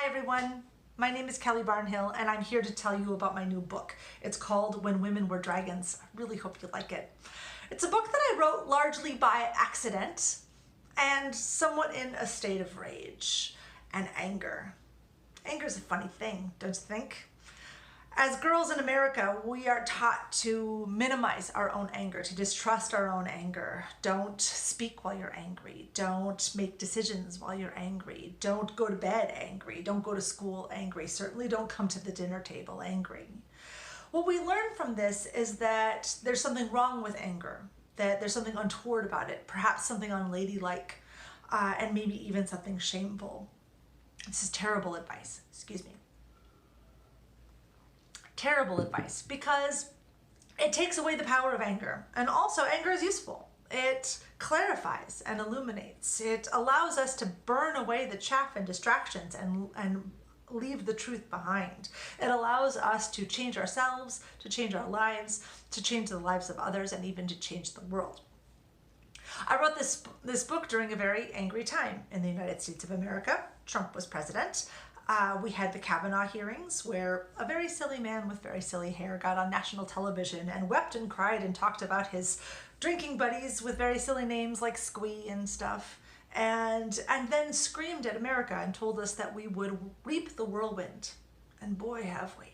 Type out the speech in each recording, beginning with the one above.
Hi everyone, my name is Kelly Barnhill and I'm here to tell you about my new book. It's called When Women Were Dragons. I really hope you like it. It's a book that I wrote largely by accident and somewhat in a state of rage and anger. Anger is a funny thing, don't you think? As girls in America, we are taught to minimize our own anger, to distrust our own anger. Don't speak while you're angry. Don't make decisions while you're angry. Don't go to bed angry. Don't go to school angry. Certainly don't come to the dinner table angry. What we learn from this is that there's something wrong with anger, that there's something untoward about it, perhaps something unladylike, and maybe even something shameful. This is terrible advice, excuse me. Terrible advice, because it takes away the power of anger. And also, anger is useful. It clarifies and illuminates. It allows us to burn away the chaff and distractions and leave the truth behind. It allows us to change ourselves, to change our lives, to change the lives of others, and even to change the world. I wrote this book during a very angry time in the United States of America. Trump was president. We had the Kavanagh hearings where a very silly man with very silly hair got on national television and wept and cried and talked about his drinking buddies with very silly names like Squee and stuff, and then screamed at America and told us that we would reap the whirlwind. And boy, have we.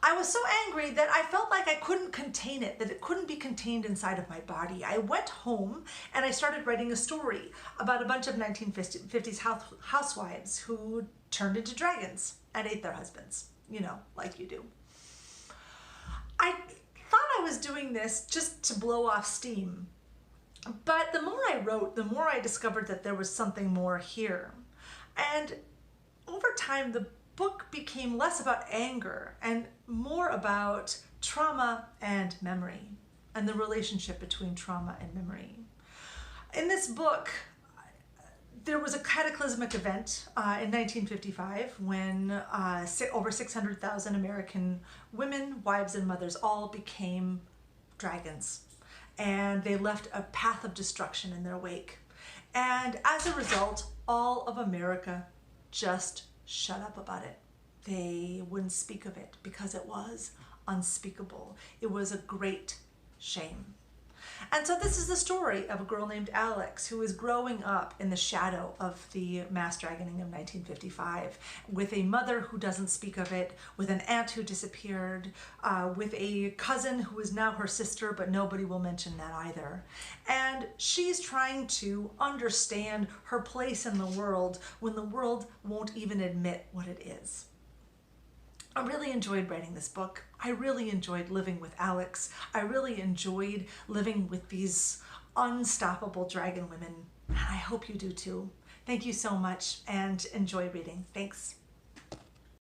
I was so angry that I felt like I couldn't contain it, that it couldn't be contained inside of my body. I went home and I started writing a story about a bunch of 1950s housewives who turned into dragons and ate their husbands, you know, like you do. I thought I was doing this just to blow off steam, but the more I wrote, the more I discovered that there was something more here. And over time, the book became less about anger and more about trauma and memory and the relationship between trauma and memory. In this book, there was a cataclysmic event in 1955 when over 600,000 American women, wives, and mothers all became dragons, and they left a path of destruction in their wake. And as a result, all of America just shut up about it. They wouldn't speak of it because it was unspeakable. It was a great shame. And so this is the story of a girl named Alex who is growing up in the shadow of the mass dragoning of 1955, with a mother who doesn't speak of it, with an aunt who disappeared, with a cousin who is now her sister, but nobody will mention that either. And she's trying to understand her place in the world when the world won't even admit what it is. I really enjoyed writing this book. I really enjoyed living with Alex. I really enjoyed living with these unstoppable dragon women. I hope you do too. Thank you so much and enjoy reading. Thanks.